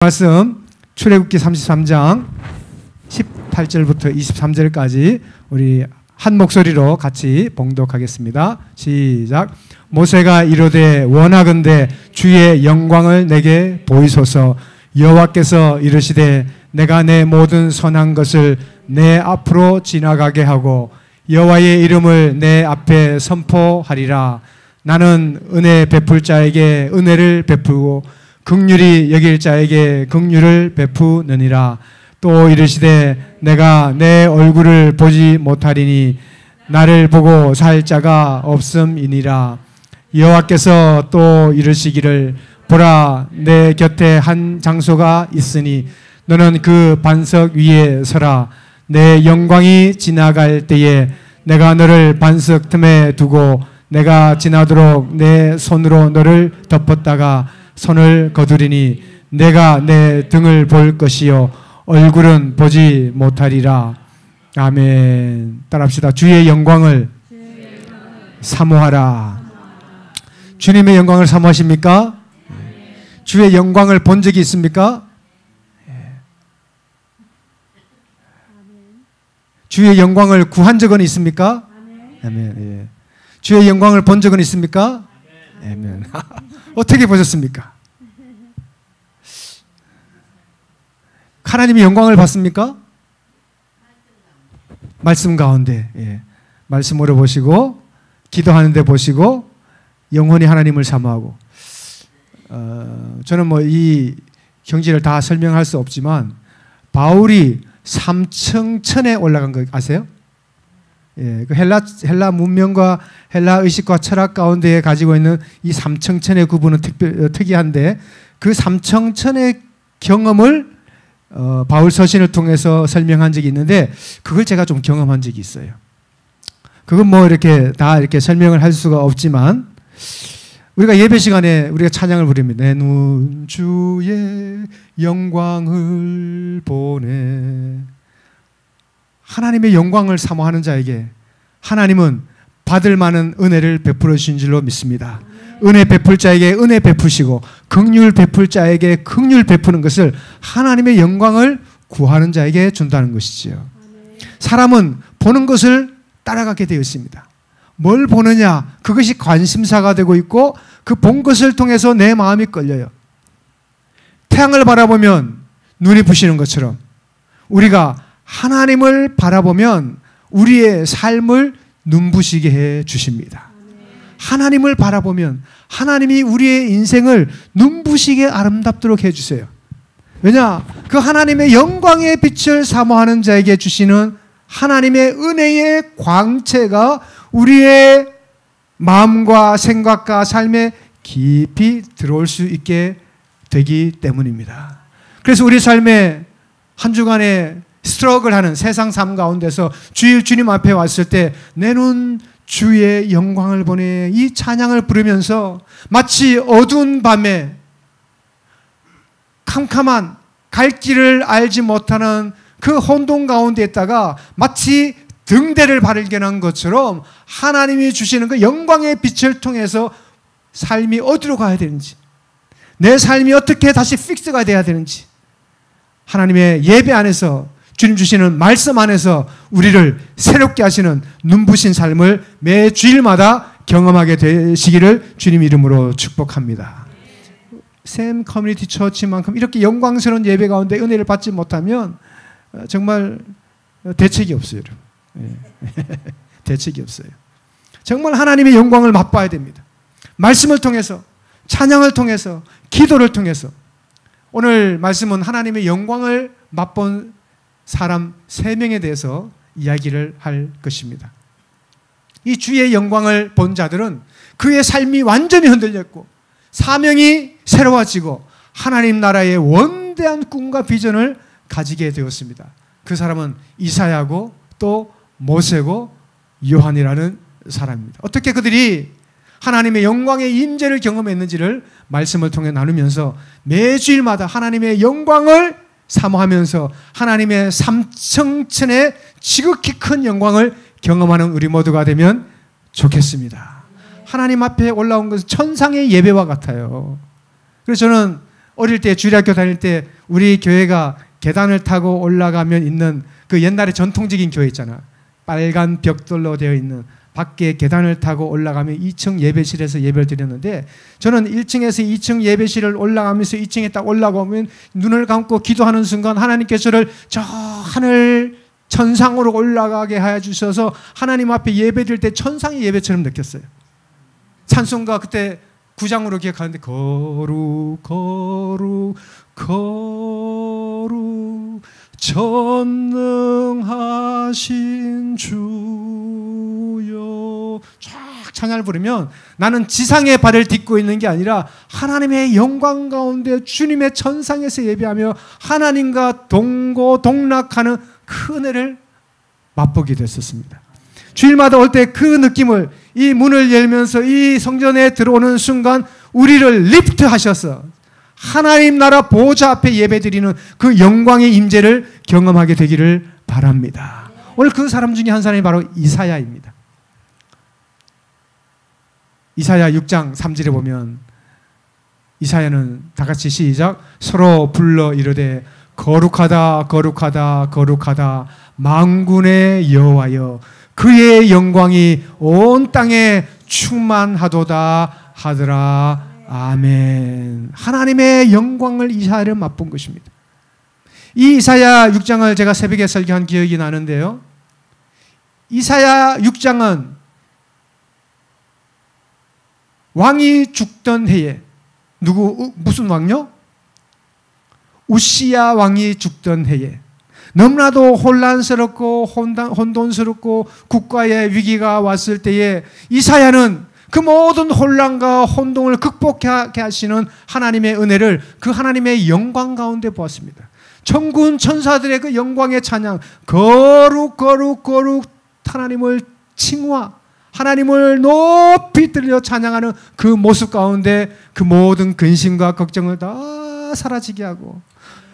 말씀 출애굽기 33장 18절부터 23절까지 우리 한 목소리로 같이 봉독하겠습니다. 시작. 모세가 이르되 원하건대 주의 영광을 내게 보이소서. 여호와께서 이르시되 내가 내 모든 선한 것을 내 앞으로 지나가게 하고 여호와의 이름을 내 앞에 선포하리라. 나는 은혜 베풀 자에게 은혜를 베풀고 긍휼히 여길 자에게 긍휼을 베푸느니라. 또 이르시되 내가 내 얼굴을 보지 못하리니 나를 보고 살 자가 없음이니라. 여호와께서 또 이르시기를 보라, 내 곁에 한 장소가 있으니 너는 그 반석 위에 서라. 내 영광이 지나갈 때에 내가 너를 반석 틈에 두고 내가 지나도록 내 손으로 너를 덮었다가 손을 거두리니 내가 내 등을 볼 것이요 얼굴은 보지 못하리라. 아멘. 따라합시다. 주의 영광을 사모하라. 주님의 영광을 사모하십니까? 주의 영광을 본 적이 있습니까? 주의 영광을 구한 적은 있습니까? 아멘. 예. 주의 영광을 본 적은 있습니까? 아멘. 어떻게 보셨습니까? 하나님의 영광을 봤습니까? 말씀 가운데, 예. 말씀으로 보시고 기도하는데 보시고 영원히 하나님을 사모하고. 저는 뭐 이 경지를 다 설명할 수 없지만 바울이 삼층천에 올라간 거 아세요? 예, 그 헬라 문명과 헬라 의식과 철학 가운데 가지고 있는 이 삼층천의 구분은 특이한데 그 삼층천의 경험을 바울 서신을 통해서 설명한 적이 있는데 그걸 제가 좀 경험한 적이 있어요. 그건 뭐 이렇게 다 이렇게 설명을 할 수가 없지만 우리가 예배 시간에 우리가 찬양을 부릅니다. 내 눈 주의 영광을 보네. 하나님의 영광을 사모하는 자에게 하나님은 받을 만한 은혜를 베풀어 주신 줄로 믿습니다. 은혜 베풀 자에게 은혜 베푸시고 긍휼 베풀 자에게 긍휼 베푸는 것을 하나님의 영광을 구하는 자에게 준다는 것이지요. 사람은 보는 것을 따라가게 되어 있습니다. 뭘 보느냐, 그것이 관심사가 되고 있고 그 본 것을 통해서 내 마음이 끌려요. 태양을 바라보면 눈이 부시는 것처럼 우리가 하나님을 바라보면 우리의 삶을 눈부시게 해 주십니다. 하나님을 바라보면 하나님이 우리의 인생을 눈부시게 아름답도록 해 주세요. 왜냐? 그 하나님의 영광의 빛을 사모하는 자에게 주시는 하나님의 은혜의 광채가 우리의 마음과 생각과 삶에 깊이 들어올 수 있게 되기 때문입니다. 그래서 우리 삶에 한 주간에 스트러글하는 세상 삶 가운데서 주님 앞에 왔을 때 내 눈 주의 영광을 보내 이 찬양을 부르면서 마치 어두운 밤에 캄캄한 갈 길을 알지 못하는 그 혼돈 가운데 있다가 마치 등대를 발견한 것처럼 하나님이 주시는 그 영광의 빛을 통해서 삶이 어디로 가야 되는지, 내 삶이 어떻게 다시 픽스가 돼야 되는지 하나님의 예배 안에서 주님 주시는 말씀 안에서 우리를 새롭게 하시는 눈부신 삶을 매 주일마다 경험하게 되시기를 주님 이름으로 축복합니다. 샘 커뮤니티 처치만큼 이렇게 영광스러운 예배 가운데 은혜를 받지 못하면 정말 대책이 없어요. 대책이 없어요. 정말 하나님의 영광을 맛봐야 됩니다. 말씀을 통해서, 찬양을 통해서, 기도를 통해서. 오늘 말씀은 하나님의 영광을 맛본 사람 3명에 대해서 이야기를 할 것입니다. 이 주의 영광을 본 자들은 그의 삶이 완전히 흔들렸고 사명이 새로워지고 하나님 나라의 원대한 꿈과 비전을 가지게 되었습니다. 그 사람은 이사야고 또 모세고 요한이라는 사람입니다. 어떻게 그들이 하나님의 영광의 임재를 경험했는지를 말씀을 통해 나누면서 매주일마다 하나님의 영광을 사모하면서 하나님의 삼층천의 지극히 큰 영광을 경험하는 우리 모두가 되면 좋겠습니다. 하나님 앞에 올라온 것은 천상의 예배와 같아요. 그래서 저는 어릴 때 주일학교 다닐 때 우리 교회가 계단을 타고 올라가면 있는 그 옛날에 전통적인 교회 있잖아. 빨간 벽돌로 되어 있는 밖에 계단을 타고 올라가면 2층 예배실에서 예배를 드렸는데 저는 1층에서 2층 예배실을 올라가면서 2층에 딱 올라가면 눈을 감고 기도하는 순간 하나님께서 저를 저 하늘 천상으로 올라가게 하여 주셔서 하나님 앞에 예배 드릴 때 천상의 예배처럼 느꼈어요. 찬송가 그때 9장으로 기억하는데 거룩 거룩 거룩 전능하신 주여 쫙 찬양을 부르면 나는 지상의 발을 딛고 있는 게 아니라 하나님의 영광 가운데 주님의 천상에서 예배하며 하나님과 동고동락하는 그 은혜를 맛보게 됐었습니다. 주일마다 올 때 그 느낌을 이 문을 열면서 이 성전에 들어오는 순간 우리를 리프트 하셔서 하나님 나라 보좌 앞에 예배드리는 그 영광의 임재를 경험하게 되기를 바랍니다. 오늘 그 사람 중에 한 사람이 바로 이사야입니다. 이사야 6장 3절에 보면 이사야는 다 같이 시작 서로 불러 이르되 거룩하다 거룩하다 거룩하다 만군의 여호와여 그의 영광이 온 땅에 충만하도다 하더라. 아멘. 하나님의 영광을 이사야를 맛본 것입니다. 이 이사야 6장을 제가 새벽에 설교한 기억이 나는데요. 이사야 6장은 왕이 죽던 해에 무슨 왕요? 우시야 왕이 죽던 해에 너무나도 혼란스럽고 혼돈스럽고 국가의 위기가 왔을 때에 이사야는 그 모든 혼란과 혼동을 극복하게 하시는 하나님의 은혜를 그 하나님의 영광 가운데 보았습니다. 천군 천사들의 그 영광의 찬양 거룩 거룩 거룩 하나님을 칭화 하나님을 높이 들려 찬양하는 그 모습 가운데 그 모든 근심과 걱정을 다 사라지게 하고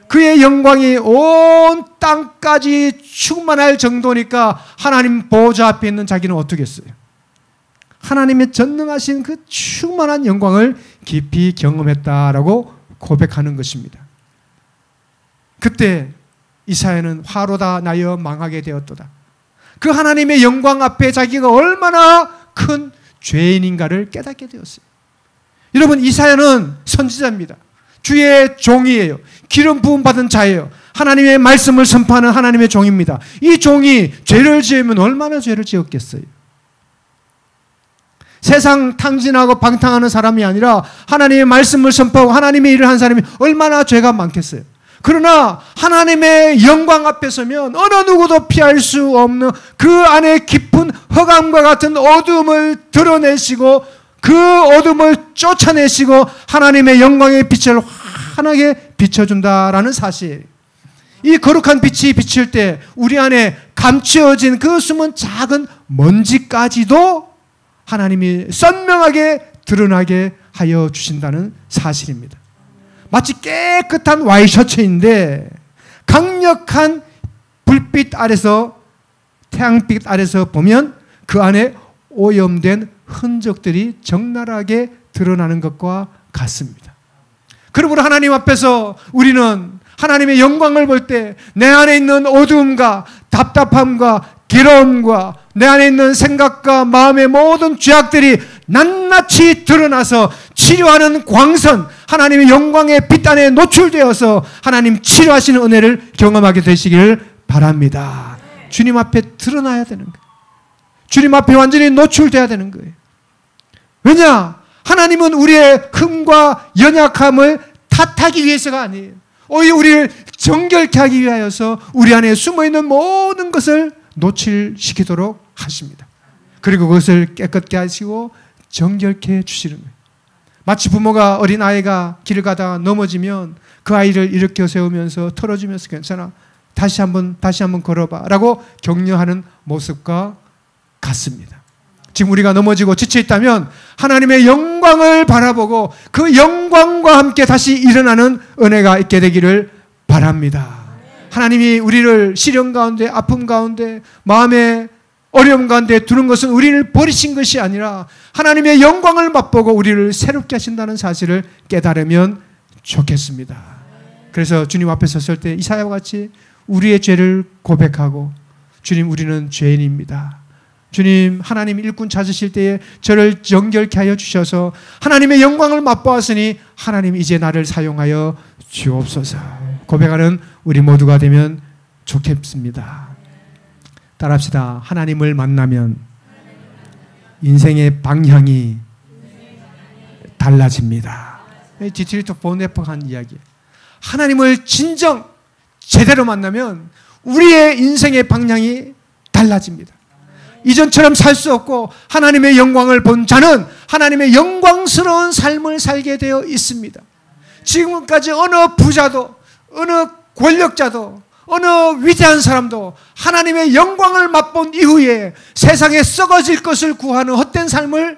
그의 영광이 온 땅까지 충만할 정도니까 하나님 보좌 앞에 있는 자기는 어떻게 했어요? 하나님의 전능하신 그 충만한 영광을 깊이 경험했다라고 고백하는 것입니다. 그때 이사야는 화로다 나여 망하게 되었도다. 그 하나님의 영광 앞에 자기가 얼마나 큰 죄인인가를 깨닫게 되었어요. 여러분 이사야는 선지자입니다. 주의 종이에요. 기름 부음 받은 자예요. 하나님의 말씀을 선포하는 하나님의 종입니다. 이 종이 죄를 지으면 얼마나 죄를 지었겠어요? 세상 탕진하고 방탕하는 사람이 아니라 하나님의 말씀을 선포하고 하나님의 일을 한 사람이 얼마나 죄가 많겠어요. 그러나 하나님의 영광 앞에 서면 어느 누구도 피할 수 없는 그 안에 깊은 흑암과 같은 어둠을 드러내시고 그 어둠을 쫓아내시고 하나님의 영광의 빛을 환하게 비춰준다라는 사실. 이 거룩한 빛이 비칠 때 우리 안에 감추어진 그 숨은 작은 먼지까지도 하나님이 선명하게 드러나게 하여 주신다는 사실입니다. 마치 깨끗한 와이셔츠인데 강력한 불빛 아래서 태양빛 아래서 보면 그 안에 오염된 흔적들이 적나라하게 드러나는 것과 같습니다. 그러므로 하나님 앞에서 우리는 하나님의 영광을 볼 때 내 안에 있는 어두움과 답답함과 괴로움과 내 안에 있는 생각과 마음의 모든 죄악들이 낱낱이 드러나서 치료하는 광선, 하나님의 영광의 빛 안에 노출되어서 하나님 치료하시는 은혜를 경험하게 되시기를 바랍니다. 주님 앞에 드러나야 되는 거예요. 주님 앞에 완전히 노출돼야 되는 거예요. 왜냐? 하나님은 우리의 흠과 연약함을 탓하기 위해서가 아니에요. 오히려 우리를 정결케 하기 위하여서 우리 안에 숨어있는 모든 것을 노출시키도록 하십니다. 그리고 그것을 깨끗게 하시고 정결케 해주시는 거예요. 마치 부모가 어린 아이가 길을 가다가 넘어지면 그 아이를 일으켜 세우면서 털어주면서 괜찮아, 다시 한번 걸어봐 라고 격려하는 모습과 같습니다. 지금 우리가 넘어지고 지쳐있다면 하나님의 영광을 바라보고 그 영광과 함께 다시 일어나는 은혜가 있게 되기를 바랍니다. 하나님이 우리를 시련 가운데, 아픔 가운데, 마음의 어려움 가운데 두는 것은 우리를 버리신 것이 아니라 하나님의 영광을 맛보고 우리를 새롭게 하신다는 사실을 깨달으면 좋겠습니다. 그래서 주님 앞에 섰을 때 이사야와 같이 우리의 죄를 고백하고 주님 우리는 죄인입니다. 주님 하나님 일꾼 찾으실 때에 저를 정결케 하여 주셔서 하나님의 영광을 맛보았으니 하나님 이제 나를 사용하여 주옵소서 고백하는 우리 모두가 되면 좋겠습니다. 따라합시다. 하나님을 만나면 인생의 방향이 달라집니다. 디트리트 본네퍼가 한 이야기. 하나님을 진정 제대로 만나면 우리의 인생의 방향이 달라집니다. 이전처럼 살 수 없고 하나님의 영광을 본 자는 하나님의 영광스러운 삶을 살게 되어 있습니다. 지금까지 어느 부자도 어느 권력자도 어느 위대한 사람도 하나님의 영광을 맛본 이후에 세상에 썩어질 것을 구하는 헛된 삶을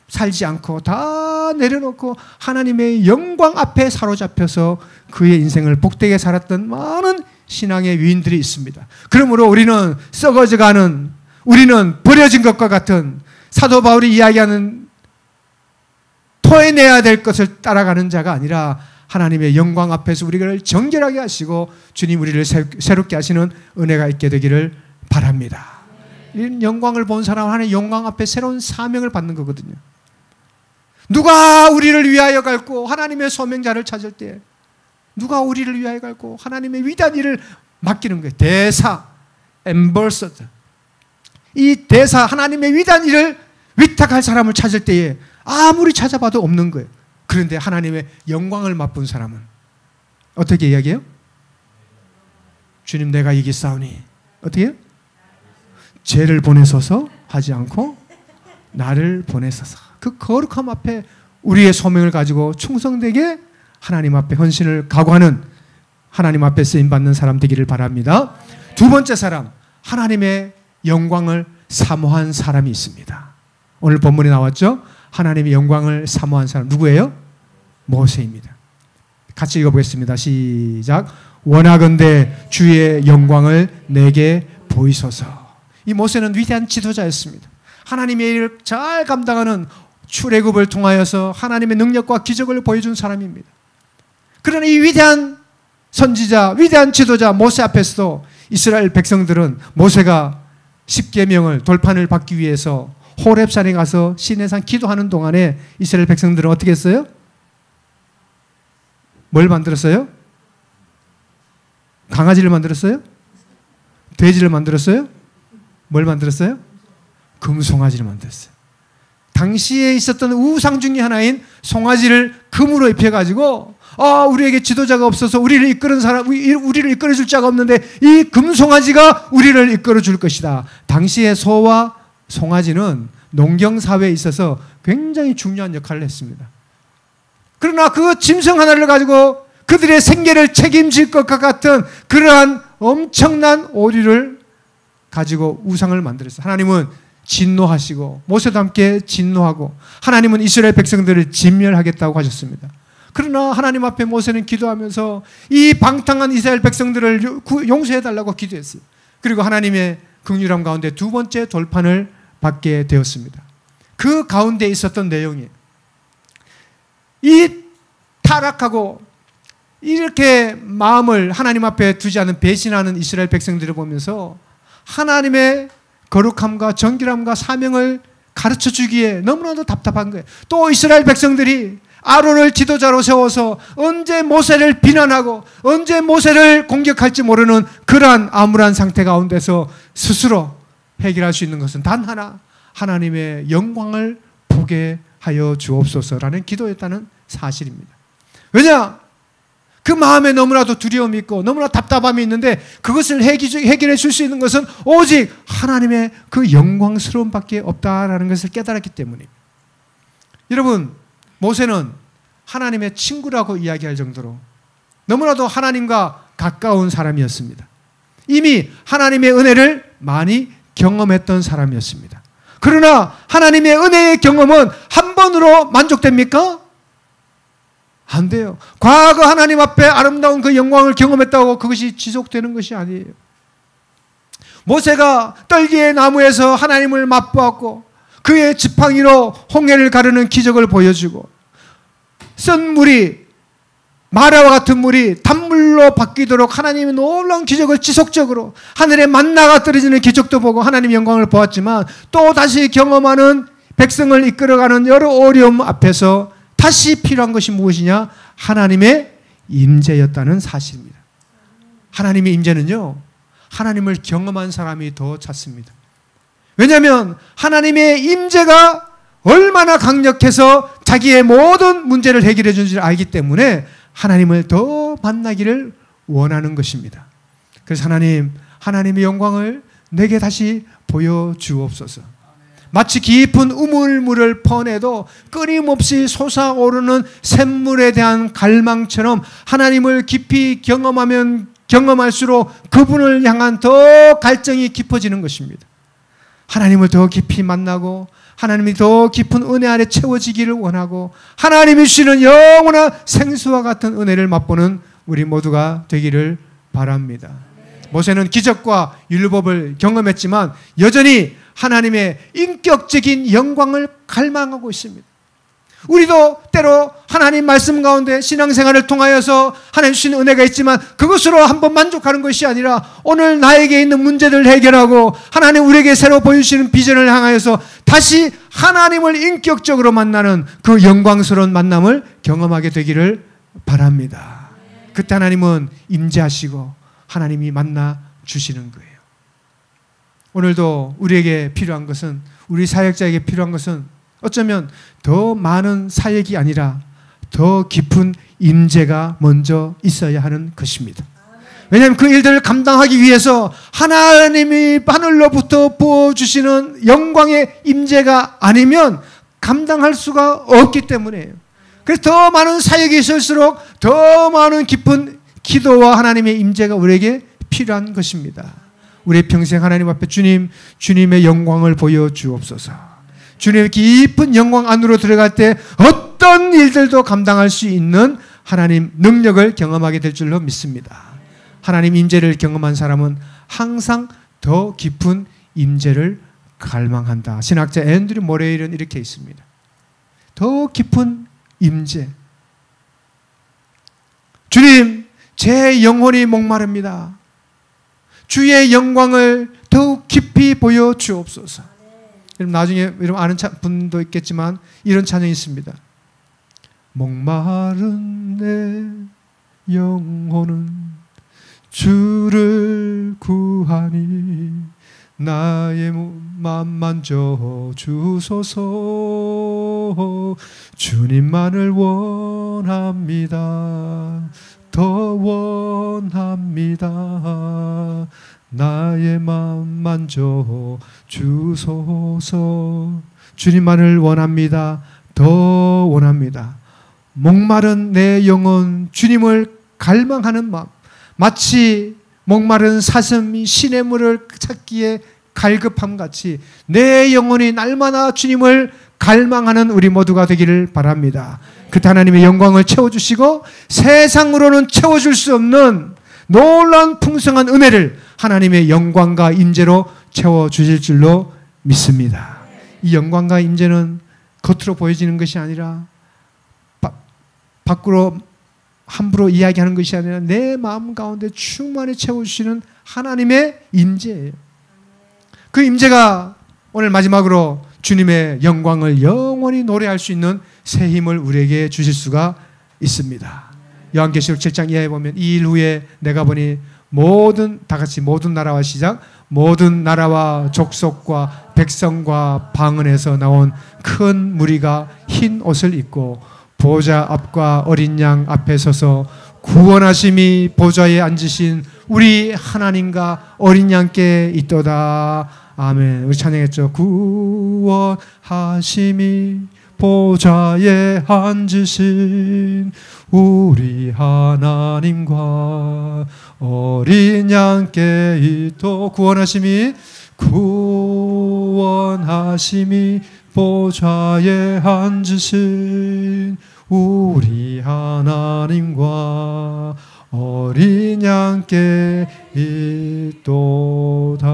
살지 않고 다 내려놓고 하나님의 영광 앞에 사로잡혀서 그의 인생을 복되게 살았던 많은 신앙의 위인들이 있습니다. 그러므로 우리는 썩어져가는 우리는 버려진 것과 같은 사도 바울이 이야기하는 토해내야 될 것을 따라가는 자가 아니라 하나님의 영광 앞에서 우리를 정결하게 하시고 주님 우리를 새롭게 하시는 은혜가 있게 되기를 바랍니다. 이 영광을 본 사람은 하나님의 영광 앞에 새로운 사명을 받는 거거든요. 누가 우리를 위하여 갈고 하나님의 소명자를 찾을 때 누가 우리를 위하여 갈고 하나님의 위대한 일을 맡기는 거예요. 대사, 엠버서더. 이 대사 하나님의 위대한 일을 위탁할 사람을 찾을 때에 아무리 찾아봐도 없는 거예요. 그런데 하나님의 영광을 맛본 사람은 어떻게 이야기해요? 주님 내가 이기사오니 어떻게 해요? 죄를 보내소서 하지 않고 나를 보내소서. 그 거룩함 앞에 우리의 소명을 가지고 충성되게 하나님 앞에 헌신을 각오하는 하나님 앞에 쓰임받는 사람 되기를 바랍니다. 두 번째 사람, 하나님의 영광을 사모한 사람이 있습니다. 오늘 본문에 나왔죠? 하나님의 영광을 사모한 사람 누구예요? 모세입니다. 같이 읽어보겠습니다. 시작. 원하건대 주의 영광을 내게 보이소서. 이 모세는 위대한 지도자였습니다. 하나님의 일을 잘 감당하는 출애굽을 통하여서 하나님의 능력과 기적을 보여준 사람입니다. 그러나 이 위대한 선지자, 위대한 지도자 모세 앞에서도 이스라엘 백성들은 모세가 십계명을 돌판을 받기 위해서 호렙산에 가서 시내산 기도하는 동안에 이스라엘 백성들은 어떻게 했어요? 뭘 만들었어요? 강아지를 만들었어요? 돼지를 만들었어요? 뭘 만들었어요? 금송아지를 만들었어요. 당시에 있었던 우상 중에 하나인 송아지를 금으로 입혀가지고 우리에게 지도자가 없어서 우리를 이끌은 사람, 우리를 이끌어줄 자가 없는데 이 금송아지가 우리를 이끌어줄 것이다. 당시에 소와 송아지는 농경사회에 있어서 굉장히 중요한 역할을 했습니다. 그러나 그 짐승 하나를 가지고 그들의 생계를 책임질 것과 같은 그러한 엄청난 오류를 가지고 우상을 만들었어요. 하나님은 진노하시고 모세도 함께 진노하고 하나님은 이스라엘 백성들을 진멸하겠다고 하셨습니다. 그러나 하나님 앞에 모세는 기도하면서 이 방탕한 이스라엘 백성들을 용서해달라고 기도했어요. 그리고 하나님의 긍휼함 가운데 두 번째 돌판을 받게 되었습니다. 그 가운데 있었던 내용이 이 타락하고 이렇게 마음을 하나님 앞에 두지 않은 배신하는 이스라엘 백성들을 보면서 하나님의 거룩함과 정결함과 사명을 가르쳐 주기에 너무나도 답답한 거예요. 또 이스라엘 백성들이 아론을 지도자로 세워서 언제 모세를 비난하고 언제 모세를 공격할지 모르는 그러한 암울한 상태 가운데서 스스로 해결할 수 있는 것은 단 하나, 하나님의 영광을 보게 하여 주옵소서라는 기도였다는 사실입니다. 왜냐? 그 마음에 너무나도 두려움이 있고 너무나 답답함이 있는데 그것을 해결해 줄 수 있는 것은 오직 하나님의 그 영광스러움 밖에 없다라는 것을 깨달았기 때문입니다. 여러분, 모세는 하나님의 친구라고 이야기할 정도로 너무나도 하나님과 가까운 사람이었습니다. 이미 하나님의 은혜를 많이 경험했던 사람이었습니다. 그러나 하나님의 은혜의 경험은 한 번으로 만족됩니까? 안 돼요. 과거 하나님 앞에 아름다운 그 영광을 경험했다고 그것이 지속되는 것이 아니에요. 모세가 떨기의 나무에서 하나님을 맛보았고 그의 지팡이로 홍해를 가르는 기적을 보여주고 쓴 물이 마라와 같은 물이 단물로 바뀌도록 하나님의 놀라운 기적을 지속적으로 하늘에 만나가 떨어지는 기적도 보고 하나님의 영광을 보았지만 또 다시 경험하는 백성을 이끌어가는 여러 어려움 앞에서 다시 필요한 것이 무엇이냐? 하나님의 임재였다는 사실입니다. 하나님의 임재는요, 하나님을 경험한 사람이 더 찾습니다. 왜냐하면 하나님의 임재가 얼마나 강력해서 자기의 모든 문제를 해결해 주는지를 알기 때문에 하나님을 더 만나기를 원하는 것입니다. 그래서 하나님의 영광을 내게 다시 보여주옵소서. 마치 깊은 우물물을 퍼내도 끊임없이 솟아오르는 샘물에 대한 갈망처럼 하나님을 깊이 경험하면 경험할수록 그분을 향한 더 갈증이 깊어지는 것입니다. 하나님을 더 깊이 만나고 하나님이 더 깊은 은혜 아래 채워지기를 원하고 하나님이 주시는 영원한 생수와 같은 은혜를 맛보는 우리 모두가 되기를 바랍니다. 모세는 기적과 율법을 경험했지만 여전히 하나님의 인격적인 영광을 갈망하고 있습니다. 우리도 때로 하나님 말씀 가운데 신앙생활을 통하여서 하나님 주신 은혜가 있지만 그것으로 한번 만족하는 것이 아니라 오늘 나에게 있는 문제를 해결하고 하나님 우리에게 새로 보여주시는 비전을 향하여서 다시 하나님을 인격적으로 만나는 그 영광스러운 만남을 경험하게 되기를 바랍니다. 그때 하나님은 임재하시고 하나님이 만나 주시는 거예요. 오늘도 우리에게 필요한 것은, 우리 사역자에게 필요한 것은 어쩌면 더 많은 사역이 아니라 더 깊은 임재가 먼저 있어야 하는 것입니다. 왜냐하면 그 일들을 감당하기 위해서 하나님이 하늘로부터 부어주시는 영광의 임재가 아니면 감당할 수가 없기 때문이에요. 그래서 더 많은 사역이 있을수록 더 많은 깊은 기도와 하나님의 임재가 우리에게 필요한 것입니다. 우리의 평생 하나님 앞에 주님의 영광을 보여주옵소서. 주님의 깊은 영광 안으로 들어갈 때 어떤 일들도 감당할 수 있는 하나님 능력을 경험하게 될 줄로 믿습니다. 하나님 임재를 경험한 사람은 항상 더 깊은 임재를 갈망한다. 신학자 앤드류 모레일은 이렇게 있습니다. 더 깊은 임재. 주님, 제 영혼이 목마릅니다. 주의 영광을 더욱 깊이 보여주옵소서. 여러분 나중에 여러분 아는 분도 있겠지만 이런 찬양이 있습니다. 목마른 내 영혼은 주를 구하니 나의 맘 만져 주소서. 주님만을 원합니다. 더 원합니다. 나의 맘 만져 주소서. 주님만을 원합니다. 더 원합니다. 목마른 내 영혼, 주님을 갈망하는 마음, 마치 목마른 사슴이 시냇물을 찾기에 갈급함같이 내 영혼이 날마다 주님을 갈망하는 우리 모두가 되기를 바랍니다. 그때 하나님의 영광을 채워주시고 세상으로는 채워줄 수 없는 놀라운 풍성한 은혜를 하나님의 영광과 임재로 채워주실 줄로 믿습니다. 이 영광과 임재는 겉으로 보여지는 것이 아니라 밖으로 함부로 이야기하는 것이 아니라 내 마음 가운데 충만히 채워주시는 하나님의 임재예요. 그 임재가 오늘 마지막으로 주님의 영광을 영원히 노래할 수 있는 새 힘을 우리에게 주실 수가 있습니다. 요한계시록 7장 이하에 보면 이 일 후에 내가 보니 다같이 모든 나라와 시작 모든 나라와 족속과 백성과 방언에서 나온 큰 무리가 흰 옷을 입고 보좌 앞과 어린 양 앞에 서서 구원하심이 보좌에 앉으신 우리 하나님과 어린 양께 있도다. 아멘. 우리 찬양했죠. 구원하심이 보좌에 앉으신 우리 하나님과 어린 양께 있도. 구원하심이 보좌에 앉으신 우리 하나님과 어린 양께 있도다.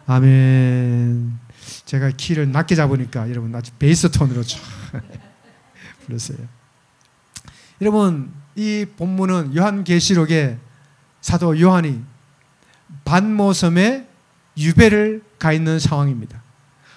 아멘. 제가 키를 낮게 잡으니까 여러분 아주 베이스 톤으로 불렀어요. 여러분, 이 본문은 요한계시록에 사도 요한이 반모섬에 유배를 가 있는 상황입니다.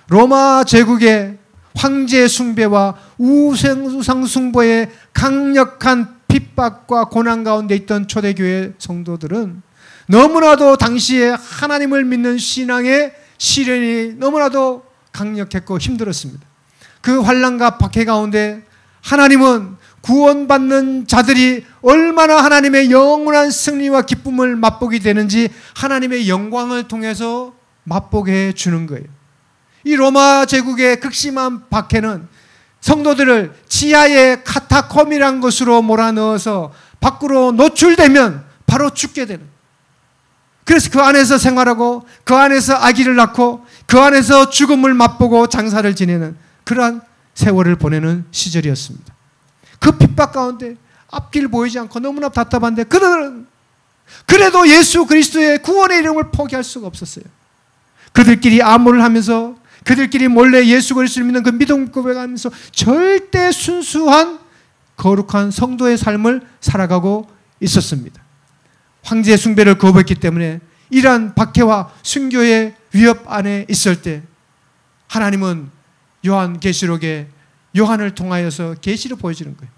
로마 제국의 황제 숭배와 우상 숭배의 강력한 핍박과 고난 가운데 있던 초대교회 성도들은 너무나도 당시에 하나님을 믿는 신앙의 시련이 너무나도 강력했고 힘들었습니다. 그 환난과 박해 가운데 하나님은 구원받는 자들이 얼마나 하나님의 영원한 승리와 기쁨을 맛보게 되는지 하나님의 영광을 통해서 맛보게 해주는 거예요. 이 로마 제국의 극심한 박해는 성도들을 지하의 카타콤이란 것으로 몰아넣어서 밖으로 노출되면 바로 죽게 되는, 그래서 그 안에서 생활하고 그 안에서 아기를 낳고 그 안에서 죽음을 맛보고 장사를 지내는 그러한 세월을 보내는 시절이었습니다. 그 핍박 가운데 앞길 보이지 않고 너무나 답답한데 그들은 그래도 예수 그리스도의 구원의 이름을 포기할 수가 없었어요. 그들끼리 암호를 하면서 그들끼리 몰래 예수 그리스도를 믿는 그 믿음 고백하면서 절대 순수한 거룩한 성도의 삶을 살아가고 있었습니다. 황제 숭배를 거부했기 때문에 이러한 박해와 순교의 위협 안에 있을 때 하나님은 요한계시록에 요한을 통하여서 계시를 보여주는 거예요.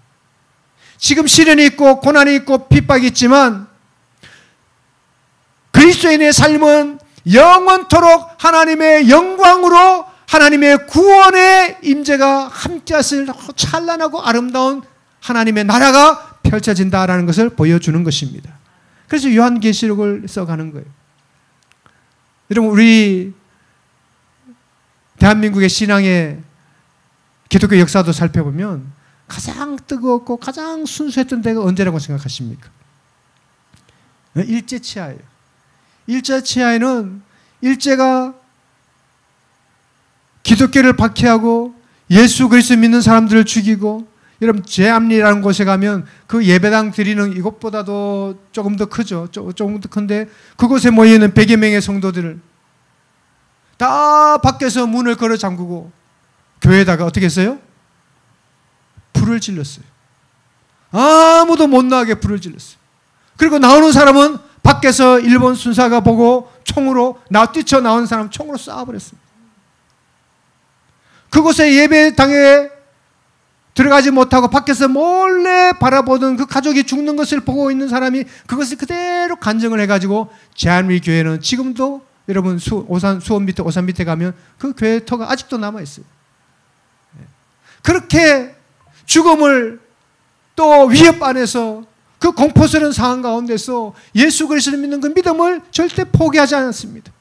지금 시련이 있고 고난이 있고 핍박이 있지만 그리스도인의 삶은 영원토록 하나님의 영광으로 하나님의 구원의 임재가 함께하실 찬란하고 아름다운 하나님의 나라가 펼쳐진다라는 것을 보여주는 것입니다. 그래서 요한계시록을 써가는 거예요. 여러분, 우리 대한민국의 신앙의 기독교 역사도 살펴보면 가장 뜨겁고 가장 순수했던 때가 언제라고 생각하십니까? 일제치하예요. 일제치하에는 일제가 기독교를 박해하고 예수 그리스도 믿는 사람들을 죽이고, 여러분 제암리라는 곳에 가면 그 예배당 드리는 이것보다도 조금 더 크죠. 조금 더 큰데 그곳에 모여있는 100여 명의 성도들을 다 밖에서 문을 걸어 잠그고 교회에다가 어떻게 했어요? 불을 질렀어요. 아무도 못 나가게 불을 질렀어요. 그리고 나오는 사람은 밖에서 일본 순사가 보고 총으로 뛰쳐나온 사람 총으로 쏴버렸습니다. 그곳에 예배당에 들어가지 못하고 밖에서 몰래 바라보던 그 가족이 죽는 것을 보고 있는 사람이 그것을 그대로 간증을 해가지고 제한리 교회는 지금도 여러분 수원 밑에 오산 밑에 가면 그 교회 터가 아직도 남아있어요. 그렇게 죽음을 또 위협 안에서 그 공포스러운 상황 가운데서 예수 그리스도를 믿는 그 믿음을 절대 포기하지 않았습니다.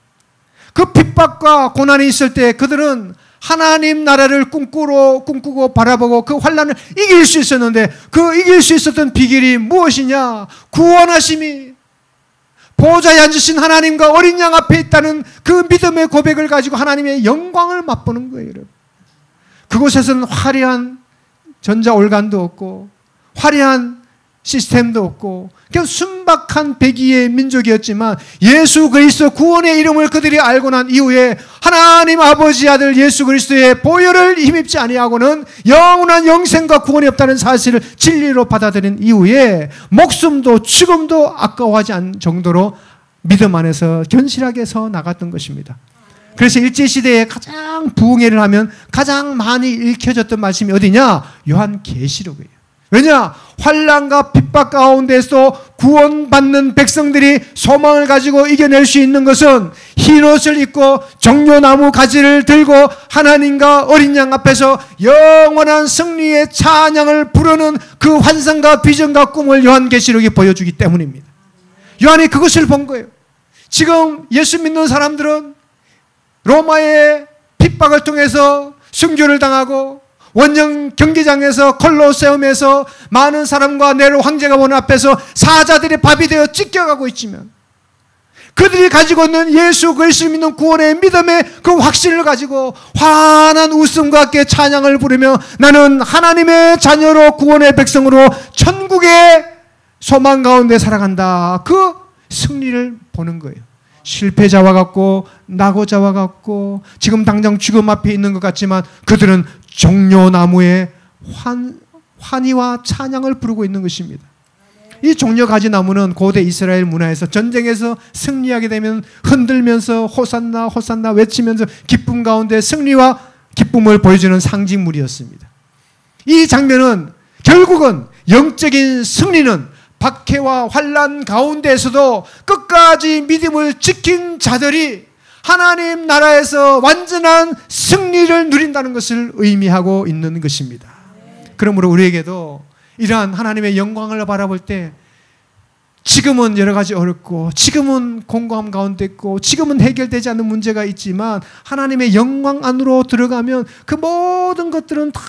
그 핍박과 고난이 있을 때 그들은 하나님 나라를 꿈꾸고 바라보고 그 환난을 이길 수 있었는데 그 이길 수 있었던 비결이 무엇이냐? 구원하심이 보좌에 앉으신 하나님과 어린 양 앞에 있다는 그 믿음의 고백을 가지고 하나님의 영광을 맛보는 거예요. 여러분. 그곳에서는 화려한 전자올간도 없고 화려한 시스템도 없고 그냥 순박한 백의의 민족이었지만 예수 그리스도 구원의 이름을 그들이 알고 난 이후에 하나님 아버지 아들 예수 그리스도의 보혈을 힘입지 아니하고는 영원한 영생과 구원이 없다는 사실을 진리로 받아들인 이후에 목숨도 죽음도 아까워하지 않을 정도로 믿음 안에서 견실하게 서 나갔던 것입니다. 그래서 일제시대에 가장 부흥회를 하면 가장 많이 읽혀졌던 말씀이 어디냐? 요한계시록이에요. 왜냐? 환난과 핍박 가운데서 구원받는 백성들이 소망을 가지고 이겨낼 수 있는 것은 흰옷을 입고 정료나무 가지를 들고 하나님과 어린 양 앞에서 영원한 승리의 찬양을 부르는 그 환상과 비전과 꿈을 요한계시록이 보여주기 때문입니다. 요한이 그것을 본 거예요. 지금 예수 믿는 사람들은 로마의 핍박을 통해서 순교를 당하고 원정 경기장에서 콜로세움에서 많은 사람과 네로 황제가 보는 앞에서 사자들의 밥이 되어 찢겨가고 있지만 그들이 가지고 있는 예수 그리스도 믿는 구원의 믿음의 그 확신을 가지고 환한 웃음과 함께 찬양을 부르며 나는 하나님의 자녀로 구원의 백성으로 천국의 소망 가운데 살아간다. 그 승리를 보는 거예요. 실패자와 같고 낙오자와 같고 지금 당장 죽음 앞에 있는 것 같지만 그들은 종려나무의 환희와 찬양을 부르고 있는 것입니다. 이 종려가지 나무는 고대 이스라엘 문화에서 전쟁에서 승리하게 되면 흔들면서 호산나 호산나 외치면서 기쁨 가운데 승리와 기쁨을 보여주는 상징물이었습니다. 이 장면은 결국은 영적인 승리는 박해와 환난 가운데에서도 끝까지 믿음을 지킨 자들이 하나님 나라에서 완전한 승리를 누린다는 것을 의미하고 있는 것입니다. 그러므로 우리에게도 이러한 하나님의 영광을 바라볼 때 지금은 여러 가지 어렵고 지금은 공고함 가운데 있고 지금은 해결되지 않는 문제가 있지만 하나님의 영광 안으로 들어가면 그 모든 것들은 다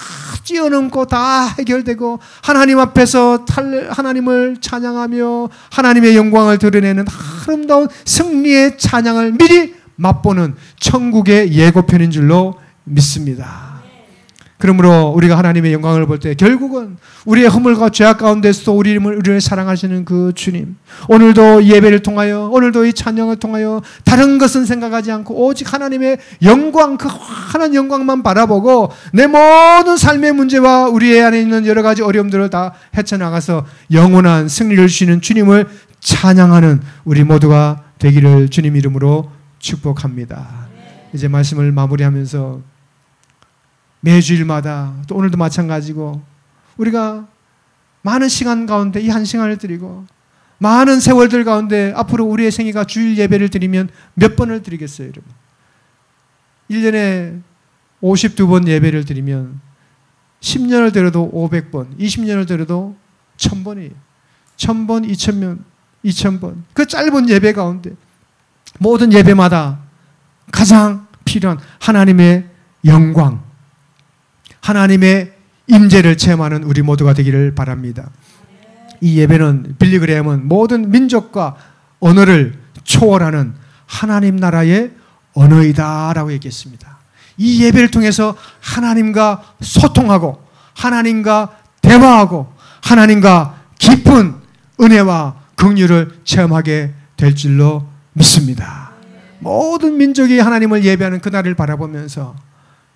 뛰어넘고 다 해결되고 하나님 앞에서 하나님을 찬양하며 하나님의 영광을 드러내는 아름다운 승리의 찬양을 미리 맛보는 천국의 예고편인 줄로 믿습니다. 그러므로 우리가 하나님의 영광을 볼 때 결국은 우리의 허물과 죄악 가운데서도 우리를 사랑하시는 그 주님, 오늘도 예배를 통하여 오늘도 이 찬양을 통하여 다른 것은 생각하지 않고 오직 하나님의 영광, 그 환한 영광만 바라보고 내 모든 삶의 문제와 우리 안에 있는 여러 가지 어려움들을 다 헤쳐나가서 영원한 승리를 주시는 주님을 찬양하는 우리 모두가 되기를 주님 이름으로 축복합니다. 이제 말씀을 마무리하면서 매주일마다 또 오늘도 마찬가지고 우리가 많은 시간 가운데 이 한 시간을 드리고 많은 세월들 가운데 앞으로 우리의 생애가 주일 예배를 드리면 몇 번을 드리겠어요, 여러분? 1년에 52번 예배를 드리면 10년을 들어도 500번, 20년을 들어도 1000번이에요. 1000번, 2000번, 2000번. 그 짧은 예배 가운데 모든 예배마다 가장 필요한 하나님의 영광, 하나님의 임재를 체험하는 우리 모두가 되기를 바랍니다. 이 예배는 빌리 그레함은 모든 민족과 언어를 초월하는 하나님 나라의 언어이다라고 얘기했습니다. 이 예배를 통해서 하나님과 소통하고 하나님과 대화하고 하나님과 깊은 은혜와 긍휼을 체험하게 될 줄로 믿습니다. 모든 민족이 하나님을 예배하는 그날을 바라보면서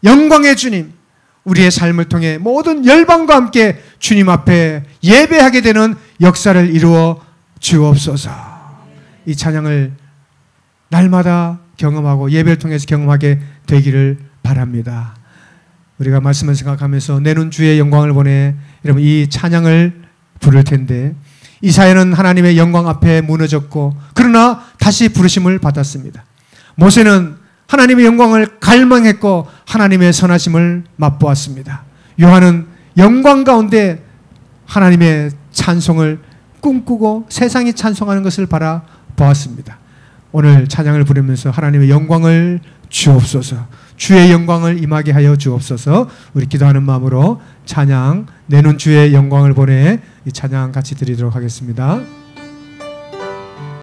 영광의 주님, 우리의 삶을 통해 모든 열방과 함께 주님 앞에 예배하게 되는 역사를 이루어 주옵소서. 이 찬양을 날마다 경험하고 예배를 통해서 경험하게 되기를 바랍니다. 우리가 말씀을 생각하면서 내는 주의 영광을 보내 여러분 이 찬양을 부를 텐데 이사야는 하나님의 영광 앞에 무너졌고 그러나 다시 부르심을 받았습니다. 모세는 하나님의 영광을 갈망했고 하나님의 선하심을 맛보았습니다. 요한은 영광 가운데 하나님의 찬송을 꿈꾸고 세상이 찬송하는 것을 바라보았습니다. 오늘 찬양을 부르면서 하나님의 영광을 주옵소서, 주의 영광을 임하게 하여 주옵소서. 우리 기도하는 마음으로 찬양 내는 주의 영광을 보내 이 찬양 같이 드리도록 하겠습니다.